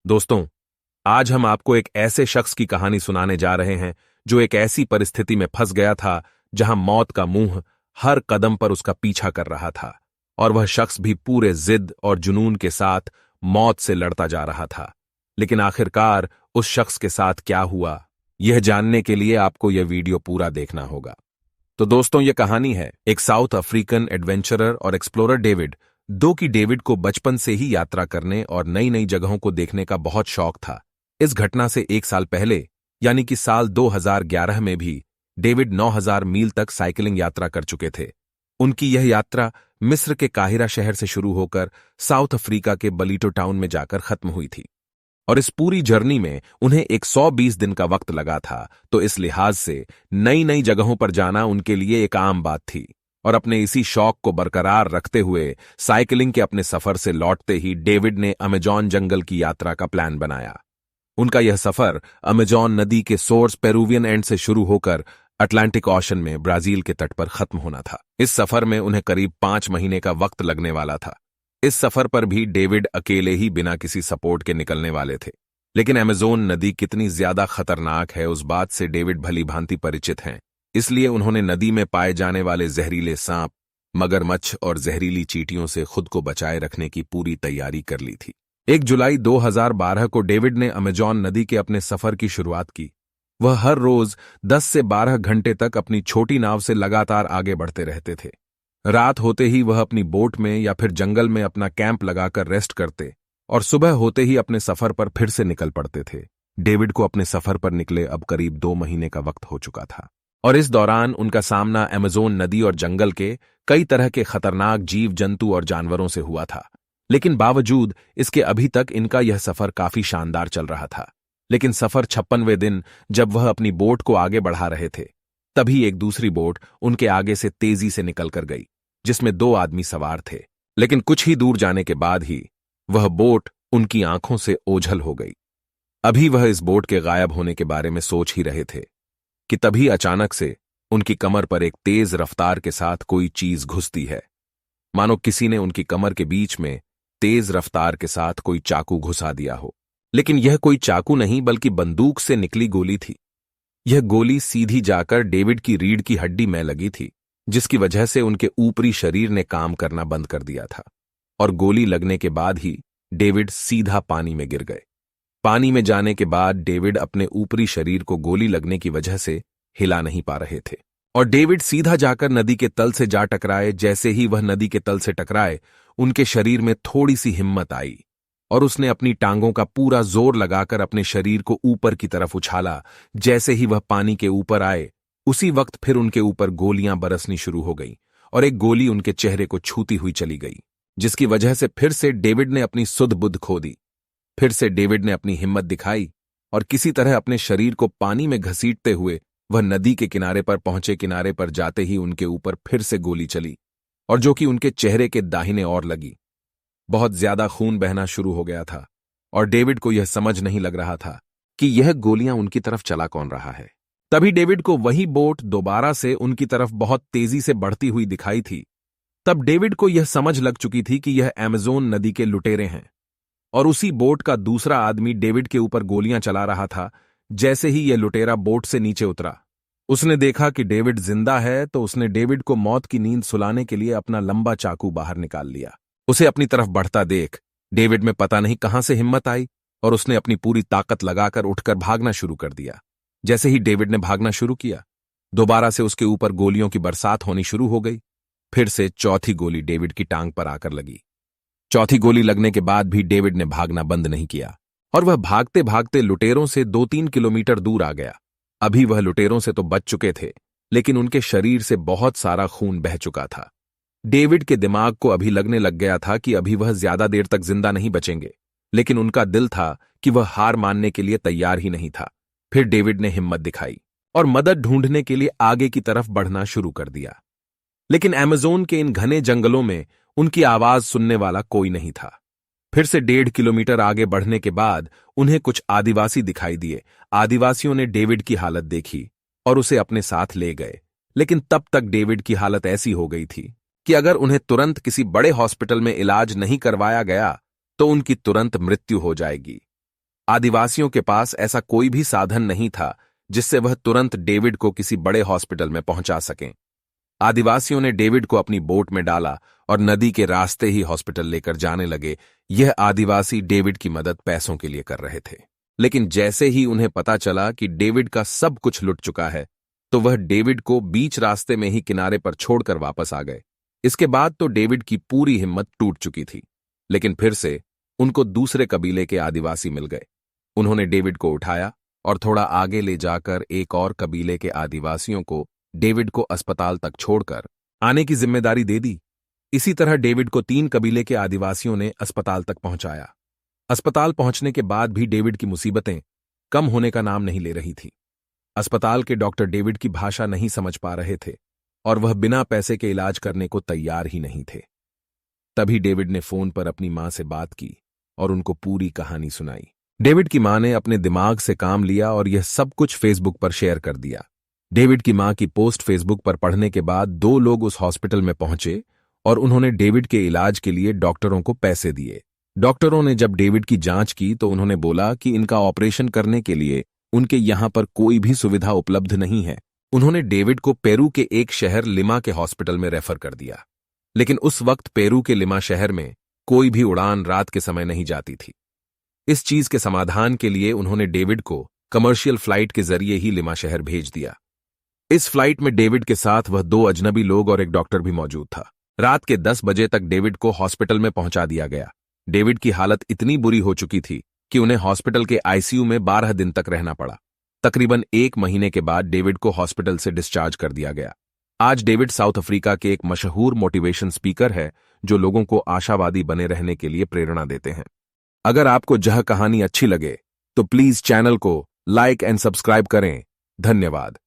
दोस्तों, आज हम आपको एक ऐसे शख्स की कहानी सुनाने जा रहे हैं जो एक ऐसी परिस्थिति में फंस गया था जहां मौत का मुंह हर कदम पर उसका पीछा कर रहा था और वह शख्स भी पूरे जिद और जुनून के साथ मौत से लड़ता जा रहा था। लेकिन आखिरकार उस शख्स के साथ क्या हुआ, यह जानने के लिए आपको यह वीडियो पूरा देखना होगा। तो दोस्तों, यह कहानी है एक साउथ अफ्रीकन एडवेंचरर और एक्सप्लोरर डेविड को बचपन से ही यात्रा करने और नई नई जगहों को देखने का बहुत शौक था। इस घटना से एक साल पहले यानी कि साल 2011 में भी डेविड 9000 मील तक साइकिलिंग यात्रा कर चुके थे। उनकी यह यात्रा मिस्र के काहिरा शहर से शुरू होकर साउथ अफ्रीका के बलीटो टाउन में जाकर खत्म हुई थी और इस पूरी जर्नी में उन्हें 120 दिन का वक्त लगा था। तो इस लिहाज से नई नई जगहों पर जाना उनके लिए एक आम बात थी और अपने इसी शौक को बरकरार रखते हुए साइकिलिंग के अपने सफर से लौटते ही डेविड ने अमेजॉन जंगल की यात्रा का प्लान बनाया। उनका यह सफर अमेजॉन नदी के सोर्स पेरुवियन एंड से शुरू होकर अटलांटिक ओशन में ब्राजील के तट पर खत्म होना था। इस सफर में उन्हें करीब 5 महीने का वक्त लगने वाला था। इस सफर पर भी डेविड अकेले ही बिना किसी सपोर्ट के निकलने वाले थे। लेकिन अमेजोन नदी कितनी ज्यादा खतरनाक है उस बात से डेविड भली भांति परिचित हैं। इसलिए उन्होंने नदी में पाए जाने वाले जहरीले सांप, मगरमच्छ और जहरीली चींटियों से खुद को बचाए रखने की पूरी तैयारी कर ली थी। 1 जुलाई 2012 को डेविड ने अमेजॉन नदी के अपने सफर की शुरुआत की। वह हर रोज 10 से 12 घंटे तक अपनी छोटी नाव से लगातार आगे बढ़ते रहते थे। रात होते ही वह अपनी बोट में या फिर जंगल में अपना कैंप लगाकर रेस्ट करते और सुबह होते ही अपने सफर पर फिर से निकल पड़ते थे। डेविड को अपने सफर पर निकले अब करीब 2 महीने का वक्त हो चुका था और इस दौरान उनका सामना अमेजोन नदी और जंगल के कई तरह के खतरनाक जीव जंतु और जानवरों से हुआ था। लेकिन बावजूद इसके अभी तक इनका यह सफर काफी शानदार चल रहा था। लेकिन सफर 56वें दिन जब वह अपनी बोट को आगे बढ़ा रहे थे, तभी एक दूसरी बोट उनके आगे से तेजी से निकलकर गई जिसमें 2 आदमी सवार थे। लेकिन कुछ ही दूर जाने के बाद ही वह बोट उनकी आंखों से ओझल हो गई। अभी वह इस बोट के गायब होने के बारे में सोच ही रहे थे कि तभी अचानक से उनकी कमर पर एक तेज रफ्तार के साथ कोई चीज घुसती है। मानो किसी ने उनकी कमर के बीच में तेज रफ्तार के साथ कोई चाकू घुसा दिया हो। लेकिन यह कोई चाकू नहीं बल्कि बंदूक से निकली गोली थी। यह गोली सीधी जाकर डेविड की रीढ़ की हड्डी में लगी थी, जिसकी वजह से उनके ऊपरी शरीर ने काम करना बंद कर दिया था और गोली लगने के बाद ही डेविड सीधा पानी में गिर गए। पानी में जाने के बाद डेविड अपने ऊपरी शरीर को गोली लगने की वजह से हिला नहीं पा रहे थे और डेविड सीधा जाकर नदी के तल से जा टकराए। जैसे ही वह नदी के तल से टकराए, उनके शरीर में थोड़ी सी हिम्मत आई और उसने अपनी टांगों का पूरा जोर लगाकर अपने शरीर को ऊपर की तरफ उछाला। जैसे ही वह पानी के ऊपर आए, उसी वक्त फिर उनके ऊपर गोलियां बरसनी शुरू हो गईं और एक गोली उनके चेहरे को छूती हुई चली गई, जिसकी वजह से फिर से डेविड ने अपनी सुध बुध खो दी। फिर से डेविड ने अपनी हिम्मत दिखाई और किसी तरह अपने शरीर को पानी में घसीटते हुए वह नदी के किनारे पर पहुंचे। किनारे पर जाते ही उनके ऊपर फिर से गोली चली और जो कि उनके चेहरे के दाहिने ओर लगी। बहुत ज्यादा खून बहना शुरू हो गया था और डेविड को यह समझ नहीं लग रहा था कि यह गोलियां उनकी तरफ चला कौन रहा है। तभी डेविड को वही बोट दोबारा से उनकी तरफ बहुत तेजी से बढ़ती हुई दिखाई थी। तब डेविड को यह समझ लग चुकी थी कि यह अमेजोन नदी के लुटेरे हैं और उसी बोट का दूसरा आदमी डेविड के ऊपर गोलियां चला रहा था। जैसे ही यह लुटेरा बोट से नीचे उतरा, उसने देखा कि डेविड जिंदा है, तो उसने डेविड को मौत की नींद सुलाने के लिए अपना लंबा चाकू बाहर निकाल लिया। उसे अपनी तरफ बढ़ता देख डेविड में पता नहीं कहां से हिम्मत आई और उसने अपनी पूरी ताकत लगाकर उठकर भागना शुरू कर दिया। जैसे ही डेविड ने भागना शुरू किया, दोबारा से उसके ऊपर गोलियों की बरसात होनी शुरू हो गई। फिर से चौथी गोली डेविड की टांग पर आकर लगी। चौथी गोली लगने के बाद भी डेविड ने भागना बंद नहीं किया और वह भागते भागते लुटेरों से 2-3 किलोमीटर दूर आ गया। अभी वह लुटेरों से तो बच चुके थे, लेकिन उनके शरीर से बहुत सारा खून बह चुका था। डेविड के दिमाग को अभी लगने लग गया था कि अभी वह ज्यादा देर तक जिंदा नहीं बचेंगे, लेकिन उनका दिल था कि वह हार मानने के लिए तैयार ही नहीं था। फिर डेविड ने हिम्मत दिखाई और मदद ढूंढने के लिए आगे की तरफ बढ़ना शुरू कर दिया। लेकिन अमेजोन के इन घने जंगलों में उनकी आवाज सुनने वाला कोई नहीं था। फिर से 1.5 किलोमीटर आगे बढ़ने के बाद उन्हें कुछ आदिवासी दिखाई दिए। आदिवासियों ने डेविड की हालत देखी और उसे अपने साथ ले गए। लेकिन तब तक डेविड की हालत ऐसी हो गई थी कि अगर उन्हें तुरंत किसी बड़े हॉस्पिटल में इलाज नहीं करवाया गया तो उनकी तुरंत मृत्यु हो जाएगी। आदिवासियों के पास ऐसा कोई भी साधन नहीं था जिससे वह तुरंत डेविड को किसी बड़े हॉस्पिटल में पहुंचा सकें। आदिवासियों ने डेविड को अपनी बोट में डाला और नदी के रास्ते ही हॉस्पिटल लेकर जाने लगे। यह आदिवासी डेविड की मदद पैसों के लिए कर रहे थे, लेकिन जैसे ही उन्हें पता चला कि डेविड का सब कुछ लुट चुका है, तो वह डेविड को बीच रास्ते में ही किनारे पर छोड़कर वापस आ गए। इसके बाद तो डेविड की पूरी हिम्मत टूट चुकी थी, लेकिन फिर से उनको दूसरे कबीले के आदिवासी मिल गए। उन्होंने डेविड को उठाया और थोड़ा आगे ले जाकर एक और कबीले के आदिवासियों को डेविड को अस्पताल तक छोड़कर आने की जिम्मेदारी दे दी। इसी तरह डेविड को 3 कबीले के आदिवासियों ने अस्पताल तक पहुंचाया। अस्पताल पहुंचने के बाद भी डेविड की मुसीबतें कम होने का नाम नहीं ले रही थी। अस्पताल के डॉक्टर डेविड की भाषा नहीं समझ पा रहे थे और वह बिना पैसे के इलाज करने को तैयार ही नहीं थे। तभी डेविड ने फोन पर अपनी मां से बात की और उनको पूरी कहानी सुनाई। डेविड की मां ने अपने दिमाग से काम लिया और यह सब कुछ फेसबुक पर शेयर कर दिया। डेविड की मां की पोस्ट फेसबुक पर पढ़ने के बाद 2 लोग उस हॉस्पिटल में पहुंचे और उन्होंने डेविड के इलाज के लिए डॉक्टरों को पैसे दिए। डॉक्टरों ने जब डेविड की जांच की तो उन्होंने बोला कि इनका ऑपरेशन करने के लिए उनके यहां पर कोई भी सुविधा उपलब्ध नहीं है। उन्होंने डेविड को पेरू के एक शहर लिमा के हॉस्पिटल में रेफर कर दिया, लेकिन उस वक्त पेरू के लिमा शहर में कोई भी उड़ान रात के समय नहीं जाती थी। इस चीज के समाधान के लिए उन्होंने डेविड को कमर्शियल फ्लाइट के जरिए ही लिमा शहर भेज दिया। इस फ्लाइट में डेविड के साथ वह 2 अजनबी लोग और एक डॉक्टर भी मौजूद था। रात के 10 बजे तक डेविड को हॉस्पिटल में पहुंचा दिया गया। डेविड की हालत इतनी बुरी हो चुकी थी कि उन्हें हॉस्पिटल के आईसीयू में 12 दिन तक रहना पड़ा। तकरीबन 1 महीने के बाद डेविड को हॉस्पिटल से डिस्चार्ज कर दिया गया। आज डेविड साउथ अफ्रीका के एक मशहूर मोटिवेशन स्पीकर है जो लोगों को आशावादी बने रहने के लिए प्रेरणा देते हैं। अगर आपको यह कहानी अच्छी लगे तो प्लीज चैनल को लाइक एंड सब्सक्राइब करें। धन्यवाद।